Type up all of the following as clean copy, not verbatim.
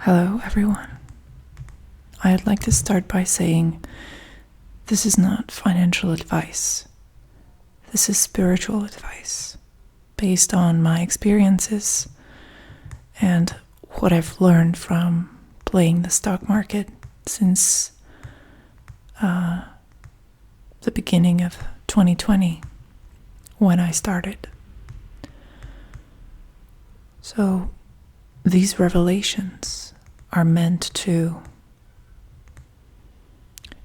Hello, everyone. I'd like to start by saying this is not financial advice. This is spiritual advice based on my experiences and what I've learned from playing the stock market since the beginning of 2020 when I started. So these revelations are meant to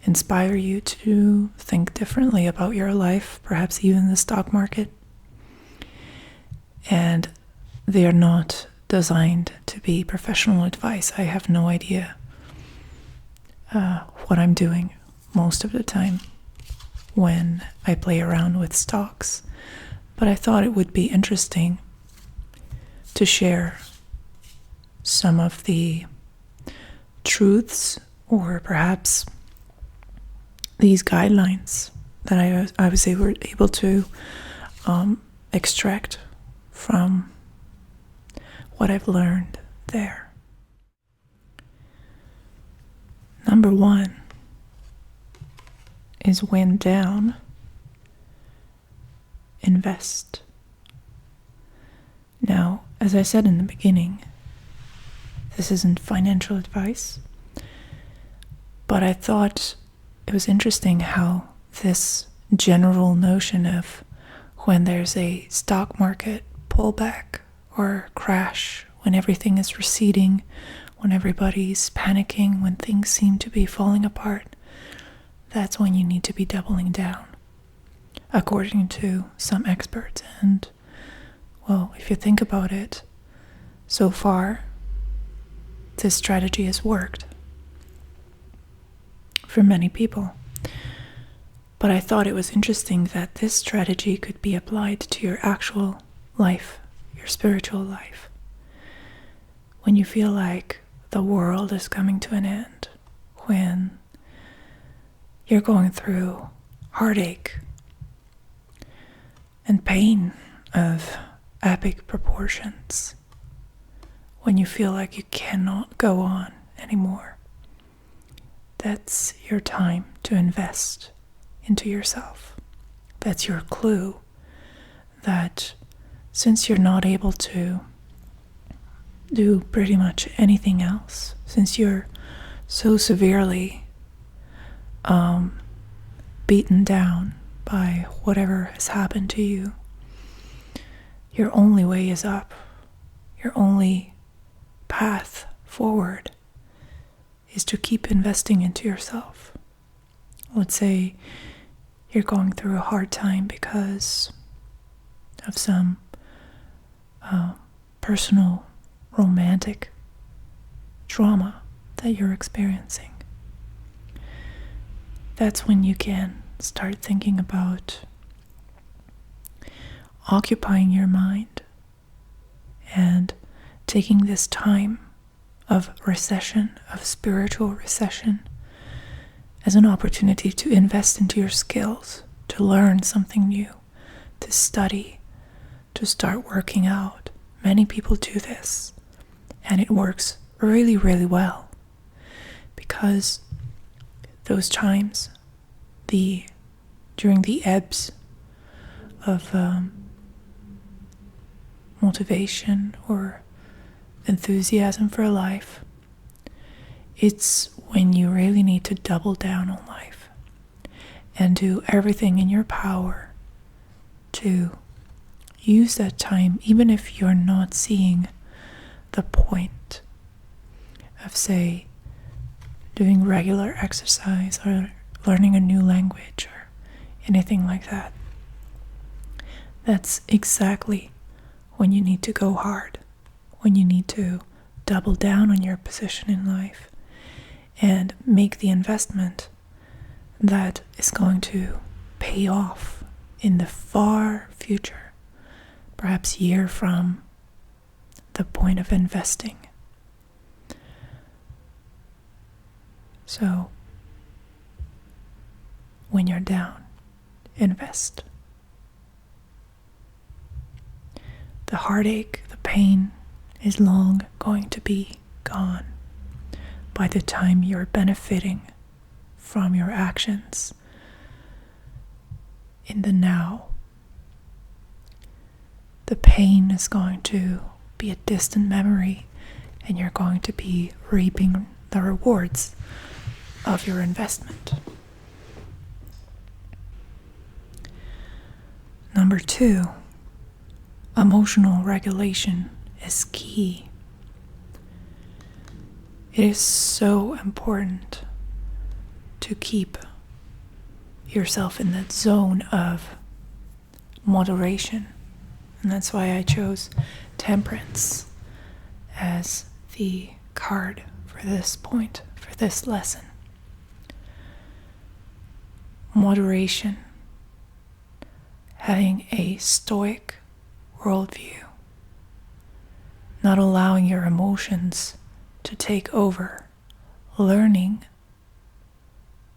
inspire you to think differently about your life, perhaps even the stock market. And they are not designed to be professional advice. I have no idea what I'm doing most of the time when I play around with stocks. But I thought it would be interesting to share some of the truths, or perhaps these guidelines that I was able to extract from what I've learned there. Number one is when down, invest. Now, as I said in the beginning, this isn't financial advice, but I thought it was interesting how this general notion of when there's a stock market pullback or crash, when everything is receding, when everybody's panicking, when things seem to be falling apart, that's when you need to be doubling down, according to some experts. And, well, if you think about it, so far, this strategy has worked for many people. But I thought it was interesting that this strategy could be applied to your actual life, your spiritual life. When you feel like the world is coming to an end, when you're going through heartache and pain of epic proportions, when you feel like you cannot go on anymore, that's your time to invest into yourself. That's your clue that since you're not able to do pretty much anything else, since you're so severely beaten down by whatever has happened to you, your only way is up. Your only path forward is to keep investing into yourself. Let's say you're going through a hard time because of some personal romantic trauma that you're experiencing. That's when you can start thinking about occupying your mind and taking this time of recession, of spiritual recession, as an opportunity to invest into your skills, to learn something new, to study, to start working out. Many people do this, and it works really, really well, because those times, during the ebbs of motivation or enthusiasm for life, it's when you really need to double down on life and do everything in your power to use that time, even if you're not seeing the point of, say, doing regular exercise or learning a new language or anything like that. That's exactly when you need to go hard, when you need to double down on your position in life and make the investment that is going to pay off in the far future, perhaps a year from the point of investing. So, when you're down, invest. The heartache, the pain is long going to be gone. by the time you're benefiting from your actions in the now. The pain is going to be a distant memory, and you're going to be reaping the rewards of your investment. Number 2, emotional regulation is key. It is so important to keep yourself in that zone of moderation. And that's why I chose temperance as the card for this point, for this lesson. Moderation, having a stoic worldview, not allowing your emotions to take over, learning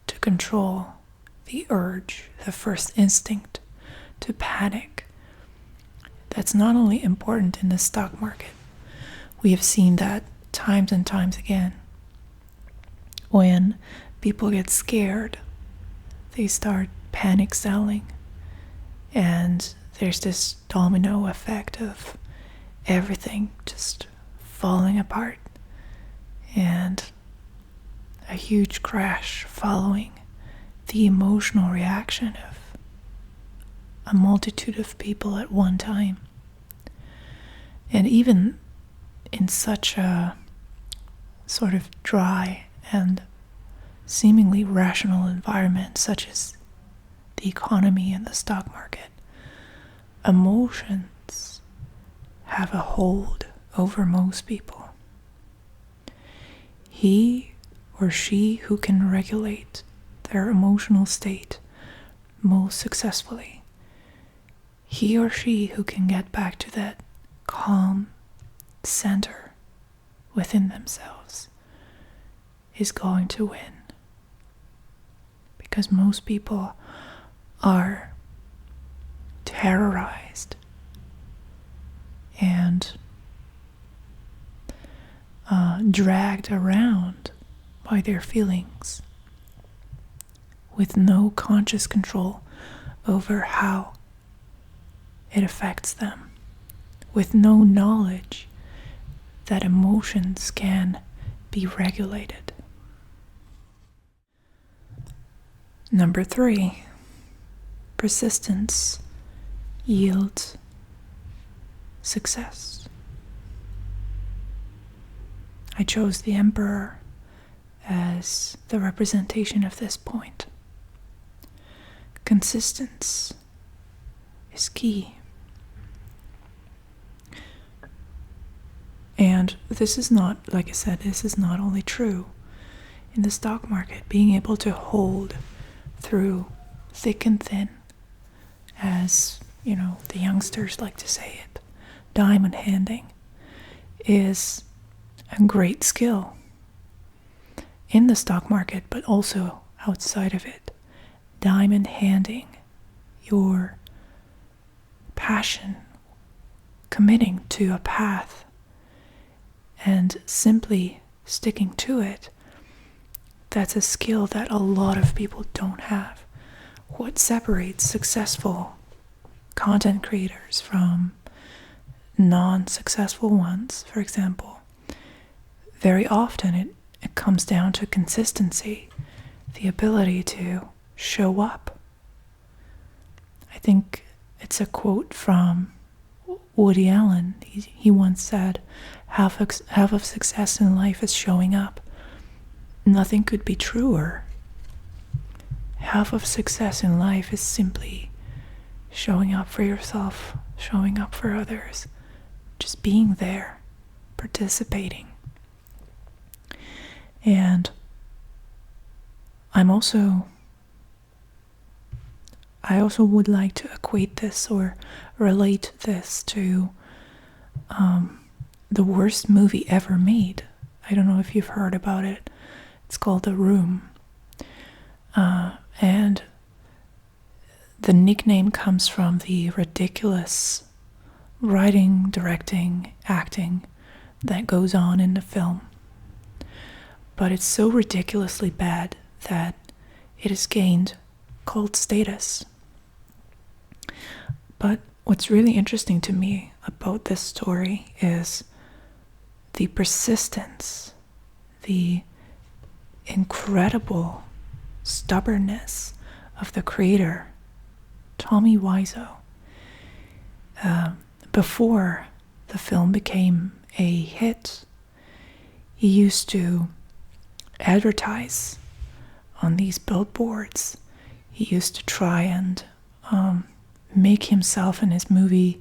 to control the urge, the first instinct to panic. That's not only important in the stock market. We have seen that times and times again. When people get scared, they start panic selling, and there's this domino effect of everything just falling apart and a huge crash following the emotional reaction of a multitude of people at one time. And even in such a sort of dry and seemingly rational environment such as the economy and the stock market, emotions have a hold over most people. He or she who can regulate their emotional state most successfully, he or she who can get back to that calm center within themselves, is going to win. Because most people are terrorized and dragged around by their feelings with no conscious control over how it affects them, with no knowledge that emotions can be regulated. Number 3, persistence yields success. I chose the Emperor as the representation of this point. Consistency is key. And this is not, like I said, this is not only true in the stock market. Being able to hold through thick and thin, as the youngsters like to say it, diamond handing, is a great skill in the stock market, but also outside of it. Diamond handing your passion, committing to a path, and simply sticking to it. That's a skill that a lot of people don't have. What separates successful content creators from non-successful ones, for example, very often it comes down to consistency, the ability to show up. I think it's a quote from Woody Allen. He once said, half of success in life is showing up. Nothing could be truer. Half of success in life is simply showing up for yourself, showing up for others, just being there, participating. And I also would like to equate this or relate this to the worst movie ever made. I don't know if you've heard about it. It's called The Room. And the nickname comes from the ridiculous writing, directing, acting that goes on in the film. but it's so ridiculously bad that it has gained cult status. But what's really interesting to me about this story is the persistence, the incredible stubbornness of the creator, Tommy Wiseau. Before the film became a hit, he used to advertise on these billboards. He used to try and make himself and his movie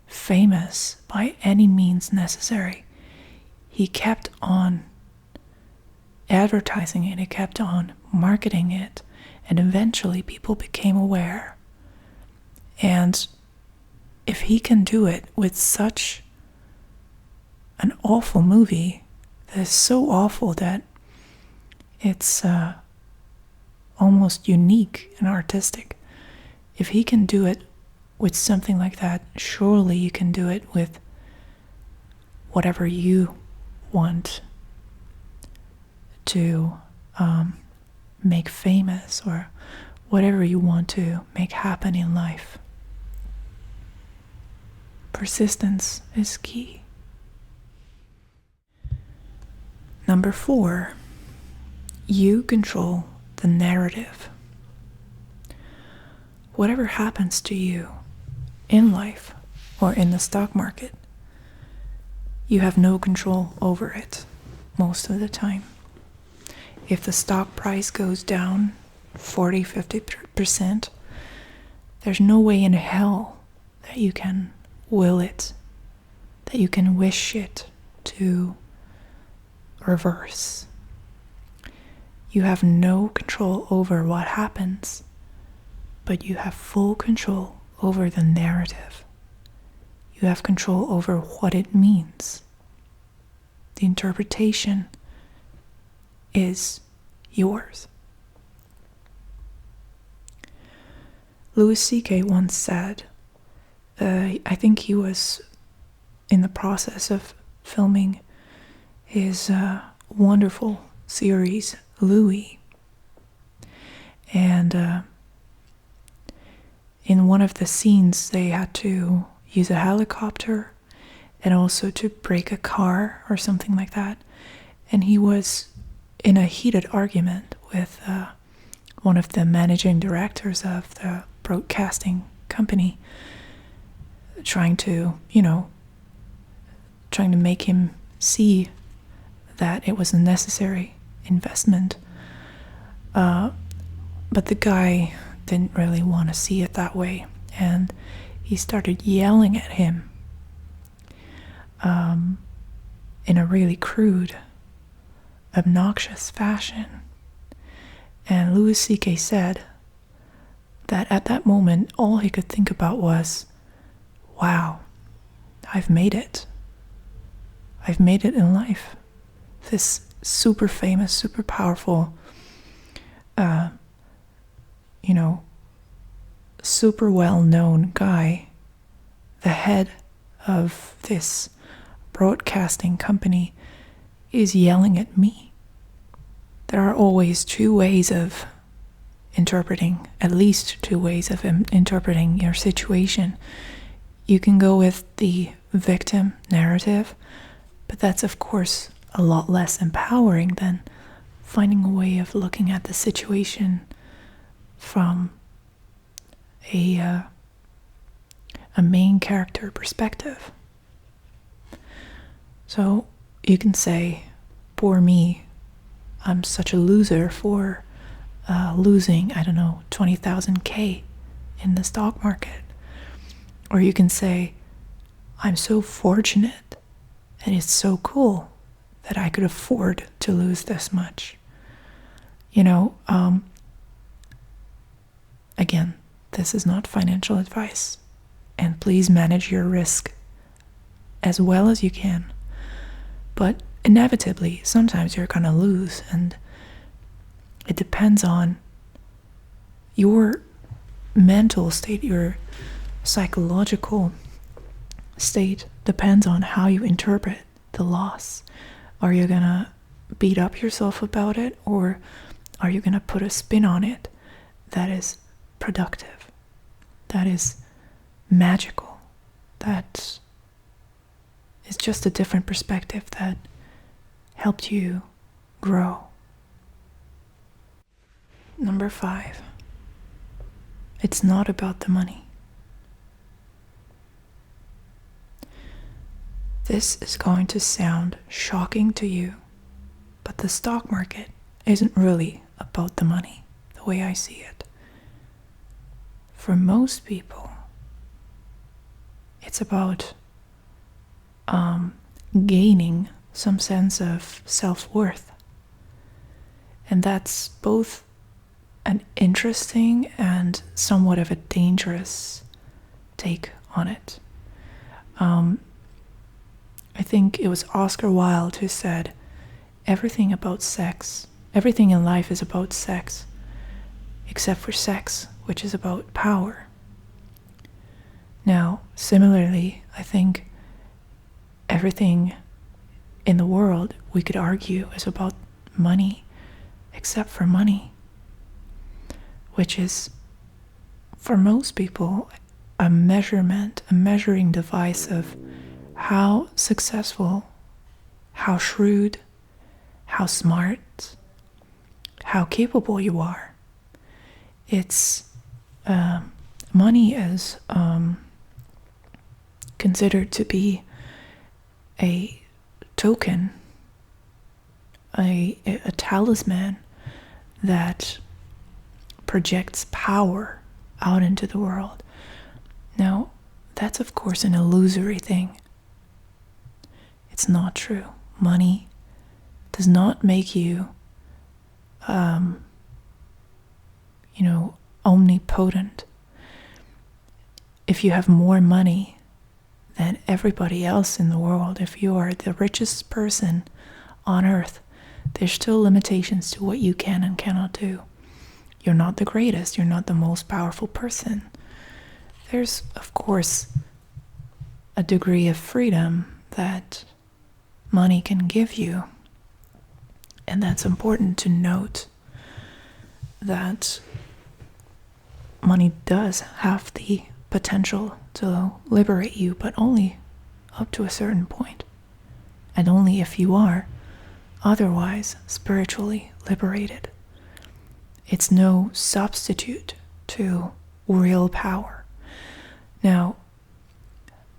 famous by any means necessary. He kept on advertising it, he kept on marketing it, and eventually people became aware. And if he can do it with such an awful movie that is so awful that it's almost unique and artistic, if he can do it with something like that, surely you can do it with whatever you want to make famous, or whatever you want to make happen in life. Persistence is key. Number 4, you control the narrative. Whatever happens to you in life or in the stock market, you have no control over it most of the time. If the stock price goes down 40-50%, there's no way in hell that you can will it, that you can wish it to reverse. You have no control over what happens, but you have full control over the narrative. You have control over what it means. The interpretation is yours. Louis C.K. once said, I think he was in the process of filming his wonderful series, Louis. And in one of the scenes, they had to use a helicopter and also to brake a car or something like that. And he was in a heated argument with one of the managing directors of the broadcasting company, trying to make him see that it was a necessary investment. But the guy didn't really want to see it that way, and he started yelling at him in a really crude, obnoxious fashion. And Louis C.K. said that at that moment, all he could think about was, wow, I've made it. I've made it in life. This super famous, super powerful, super well-known guy, the head of this broadcasting company, is yelling at me. There are always two ways of interpreting, at least two ways of interpreting your situation. You can go with the victim narrative, but that's of course a lot less empowering than finding a way of looking at the situation from a main character perspective. So you can say, poor me, I'm such a loser for losing, 20,000 K in the stock market. Or you can say, I'm so fortunate and it's so cool that I could afford to lose this much. Again, this is not financial advice, and please manage your risk as well as you can. But inevitably, sometimes you're gonna lose, and it depends on your mental state, your psychological state depends on how you interpret the loss. Are you gonna beat up yourself about it, or are you going to put a spin on it that is productive, that is magical, that is just a different perspective that helped you grow? Number 5, it's not about the money. This is going to sound shocking to you, but the stock market isn't really about the money, the way I see it. For most people, it's about gaining some sense of self-worth. And that's both an interesting and somewhat of a dangerous take on it. I think it was Oscar Wilde who said, everything in life is about sex, except for sex, which is about power. Now, similarly, I think everything in the world, we could argue, is about money, except for money, which is, for most people, a measuring device of how successful, how shrewd, how smart, how capable you are. It's money is considered to be a token, a talisman that projects power out into the world. Now, that's of course an illusory thing. It's not true. Money does not make you, omnipotent. If you have more money than everybody else in the world, if you are the richest person on earth, there's still limitations to what you can and cannot do. You're not the greatest. You're not the most powerful person. There's, of course, a degree of freedom that money can give you. And that's important to note, that money does have the potential to liberate you, but only up to a certain point. And only if you are otherwise spiritually liberated. It's no substitute to real power. Now,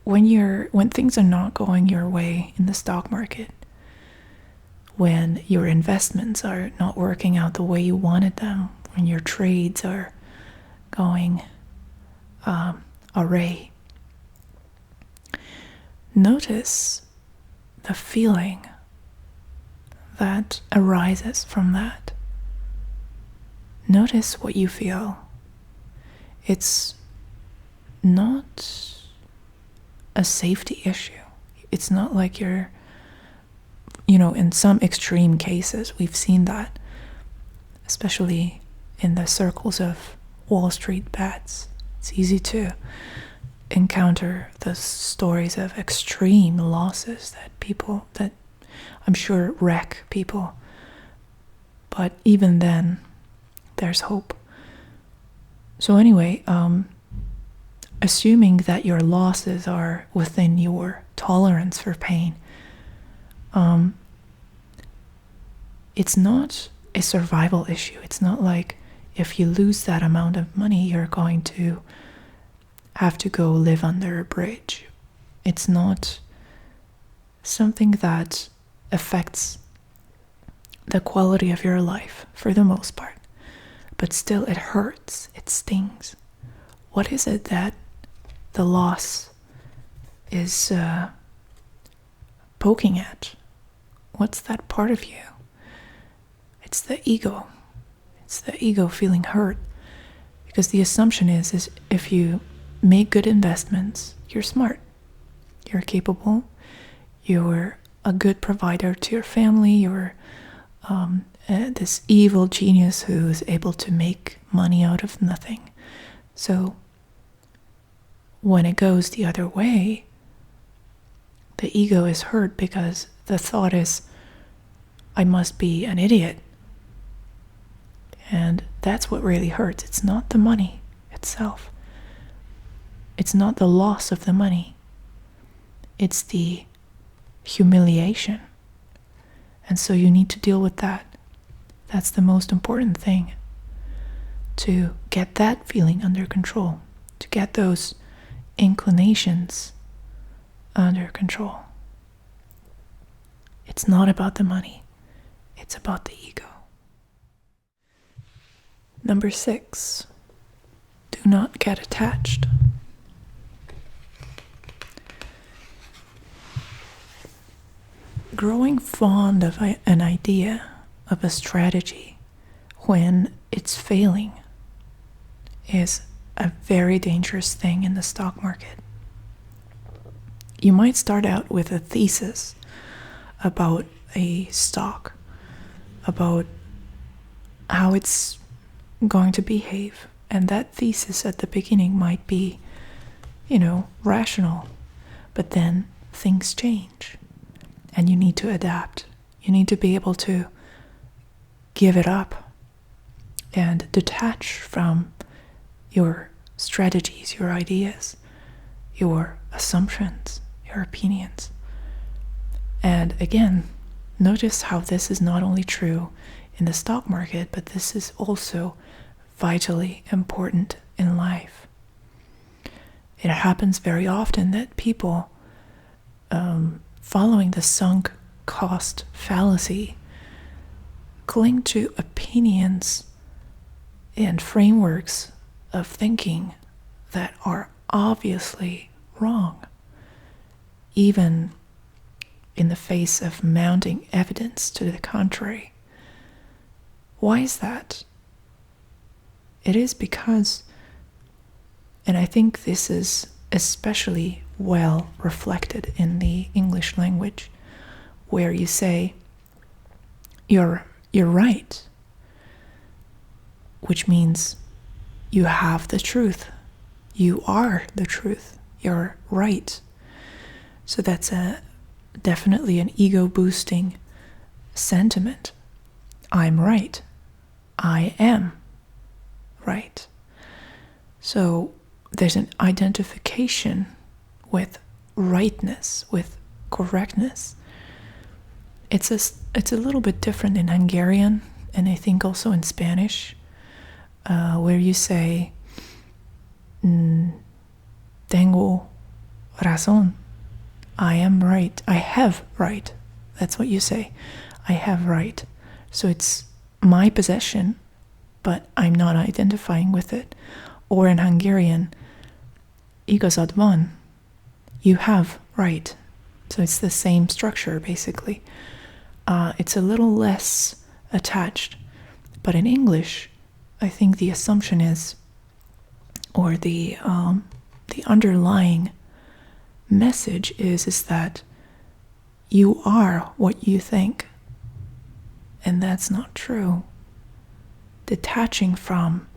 when things are not going your way in the stock market, when your investments are not working out the way you wanted them, when your trades are going awry, notice the feeling that arises from that. Notice what you feel. It's not a safety issue. It's not like you're, in some extreme cases, we've seen that, especially in the circles of Wall Street bets. It's easy to encounter the stories of extreme losses that I'm sure wreck people. But even then, there's hope. So anyway, assuming that your losses are within your tolerance for pain, it's not a survival issue. It's not like if you lose that amount of money, you're going to have to go live under a bridge. It's not something that affects the quality of your life for the most part. But still, it hurts. It stings. What is it that the loss is poking at? What's that part of you? It's the ego. It's the ego feeling hurt. Because the assumption is if you make good investments, you're smart. You're capable. You're a good provider to your family. You're this evil genius who is able to make money out of nothing. So when it goes the other way, the ego is hurt because the thought is, I must be an idiot. And that's what really hurts. It's not the money itself. It's not the loss of the money. It's the humiliation. And so you need to deal with that. That's the most important thing. To get that feeling under control. To get those inclinations under control. It's not about the money. It's about the ego. Number 6, do not get attached. Growing fond of an idea, of a strategy, when it's failing, is a very dangerous thing in the stock market. You might start out with a thesis about a stock, about how it's going to behave, and that thesis at the beginning might be, rational, but then things change and you need to adapt. You need to be able to give it up and detach from your strategies, your ideas, your assumptions, your opinions. And again, notice how this is not only true in the stock market, but this is also vitally important in life. It happens very often that people, following the sunk cost fallacy, cling to opinions and frameworks of thinking that are obviously wrong, even in the face of mounting evidence to the contrary. Why is that? It is because, and I think this is especially well reflected in the English language, where you say, you're right, which means you have the truth. You are the truth. You're right. So that's definitely an ego-boosting sentiment. I'm right. I am right. So there's an identification with rightness, with correctness. It's a little bit different in Hungarian, and I think also in Spanish, where you say, tengo razón. I am right. I have right. That's what you say. I have right. So it's my possession, but I'm not identifying with it. Or in Hungarian, igazad van. You have right. So it's the same structure, basically. It's a little less attached. But in English, I think the assumption is, or the underlying message is that you are what you think. And that's not true. Detaching from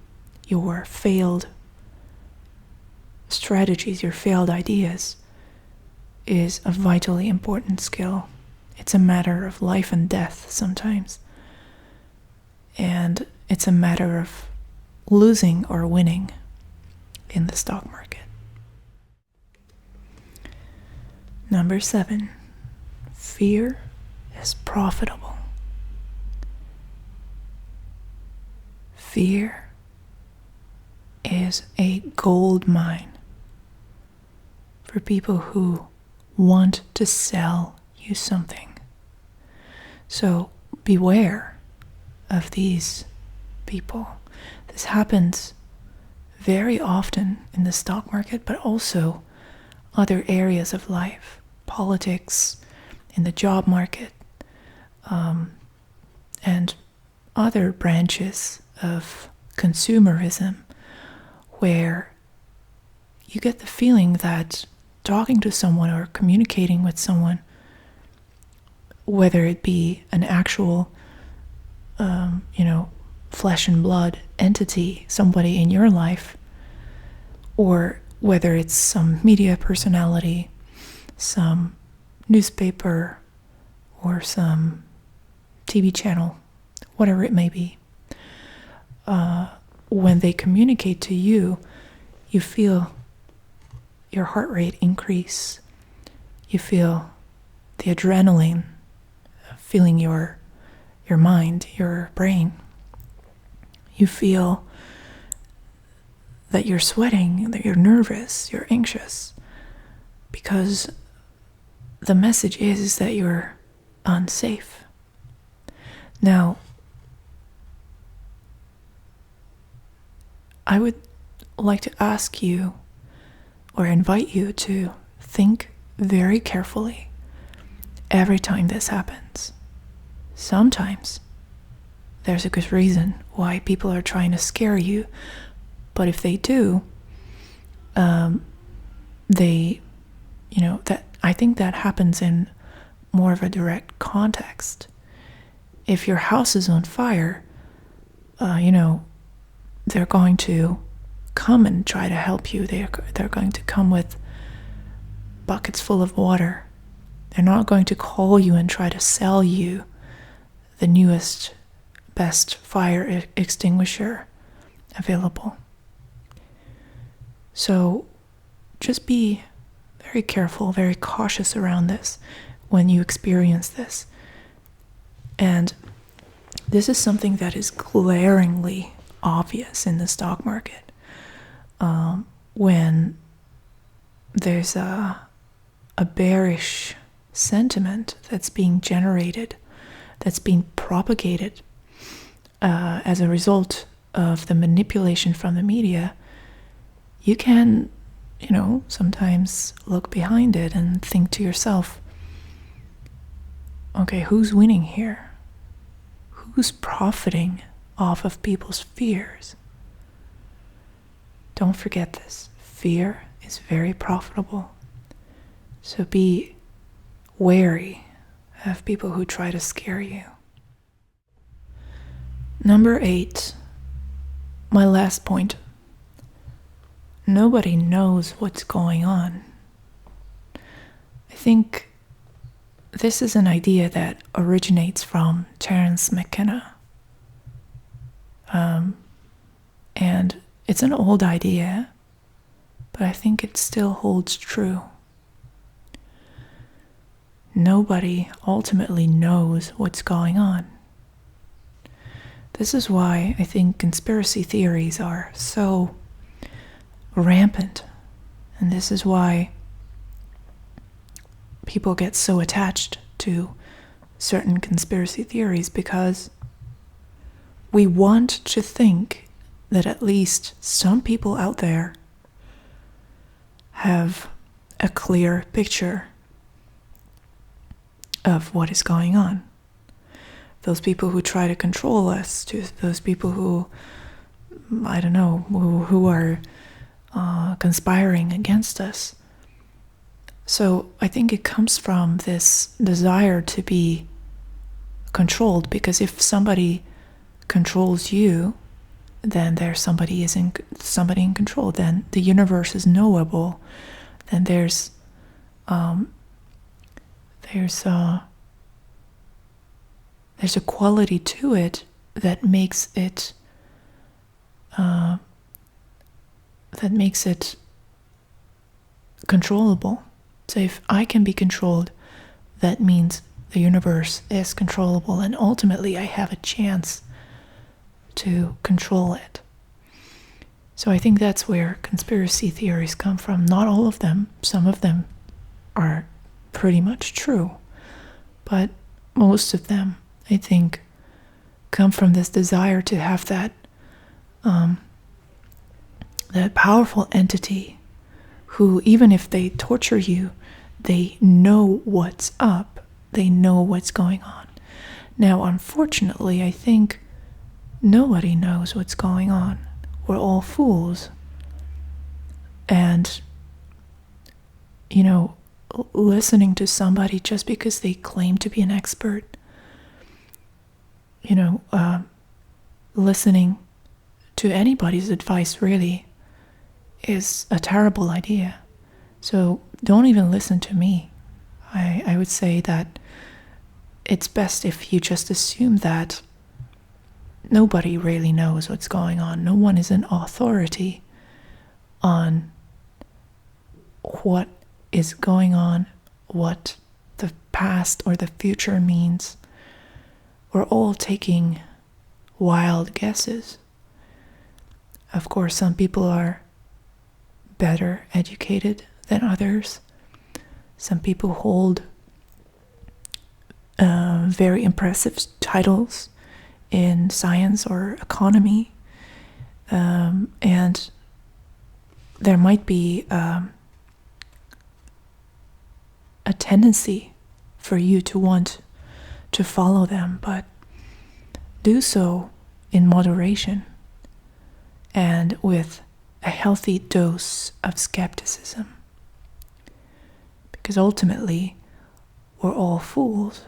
your failed strategies, your failed ideas, is a vitally important skill. It's a matter of life and death sometimes. And it's a matter of losing or winning in the stock market. Number 7, fear is profitable. Fear is a gold mine for people who want to sell you something. So beware of these people. This happens very often in the stock market, but also other areas of life, politics, in the job market, and other branches of consumerism, where you get the feeling that talking to someone or communicating with someone, whether it be an actual, flesh and blood entity, somebody in your life, or whether it's some media personality, some newspaper, or some TV channel, whatever it may be, when they communicate to you, you feel your heart rate increase. You feel the adrenaline filling your mind, your brain. You feel that you're sweating, that you're nervous, you're anxious, because the message is that you're unsafe. Now, I would like to ask you or invite you to think very carefully every time this happens. Sometimes there's a good reason why people are trying to scare you, but if they do, that I think that happens in more of a direct context. If your house is on fire, they're going to come and try to help you. They're going to come with buckets full of water. They're not going to call you and try to sell you the newest, best fire extinguisher available. So just be very careful, very cautious around this when you experience this. And this is something that is glaringly obvious in the stock market. When there's a bearish sentiment that's being generated, that's being propagated as a result of the manipulation from the media, you can, sometimes look behind it and think to yourself, okay, who's winning here? Who's profiting off of people's fears? Don't forget this. Fear is very profitable. So be wary of people who try to scare you. Number 8, my last point. Nobody knows what's going on. I think this is an idea that originates from Terence McKenna. And it's an old idea, but I think it still holds true. Nobody ultimately knows what's going on. This is why I think conspiracy theories are so rampant, and this is why people get so attached to certain conspiracy theories, because we want to think that at least some people out there have a clear picture of what is going on. Those people who try to control us, to those people who, who are conspiring against us. So I think it comes from this desire to be controlled, because if somebody controls you, then there's somebody in control. Then the universe is knowable. Then there's a quality to it that makes it controllable. So if I can be controlled, that means the universe is controllable, and ultimately I have a chance to control it. So I think that's where conspiracy theories come from. Not all of them. Some of them are pretty much true, but most of them, I think, come from this desire to have that powerful entity who, even if they torture you, they know what's up. They know what's going on. Now, unfortunately, I think nobody knows what's going on. We're all fools. And, listening to somebody just because they claim to be an expert, listening to anybody's advice really is a terrible idea. So don't even listen to me. I would say that it's best if you just assume that nobody really knows what's going on. No one is an authority on what is going on, what the past or the future means. We're all taking wild guesses. Of course, some people are better educated than others. Some people hold very impressive titles in science or economy, and there might be a tendency for you to want to follow them, but do so in moderation and with a healthy dose of skepticism. Because ultimately, we're all fools.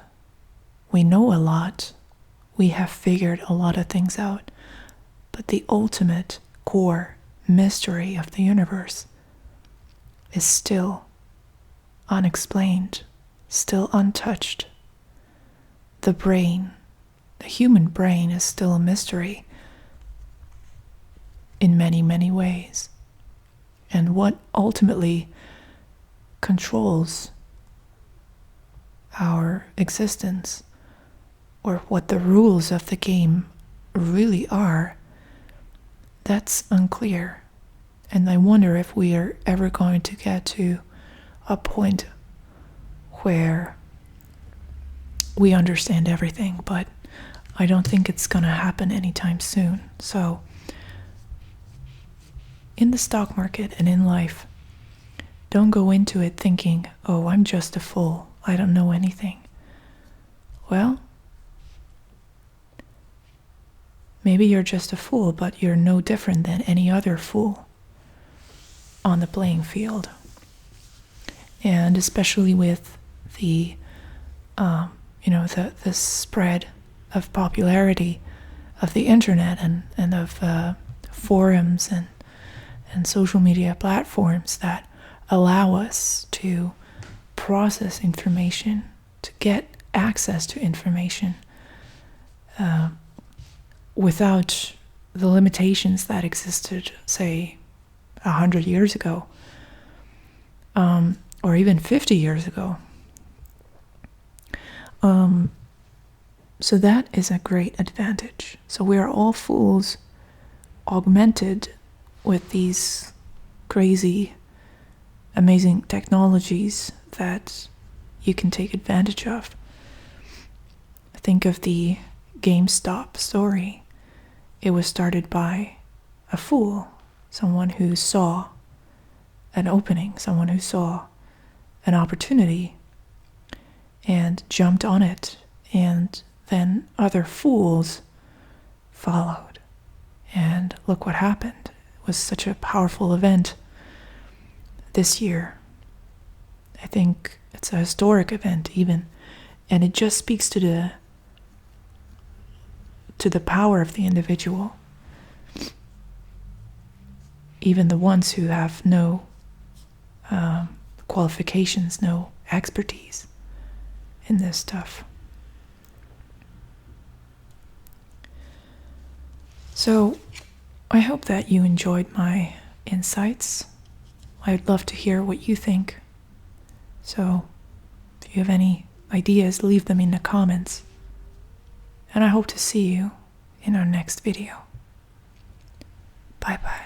We know a lot. We have figured a lot of things out. But the ultimate core mystery of the universe is still unexplained, still untouched. The brain, the human brain, is still a mystery in many, many ways. And what ultimately controls our existence, or what the rules of the game really are, that's unclear. And I wonder if we are ever going to get to a point where we understand everything, but I don't think it's going to happen anytime soon. So, in the stock market and in life, don't go into it thinking, oh, I'm just a fool, I don't know anything. Well, maybe you're just a fool, but you're no different than any other fool on the playing field. And especially with the the spread of popularity of the internet and of forums and social media platforms that allow us to process information, to get access to information without the limitations that existed, say, 100 years ago, or even 50 years ago. So that is a great advantage. So we are all fools augmented with these crazy, amazing technologies that you can take advantage of. Think of the GameStop story. It was started by a fool, someone who saw an opening, someone who saw an opportunity and jumped on it, and then other fools followed. And look what happened. It was such a powerful event this year. I think it's a historic event even, and it just speaks to the power of the individual. Even the ones who have no qualifications, no expertise in this stuff. So I hope that you enjoyed my insights. I'd love to hear what you think. So if you have any ideas, leave them in the comments. And I hope to see you in our next video. Bye bye.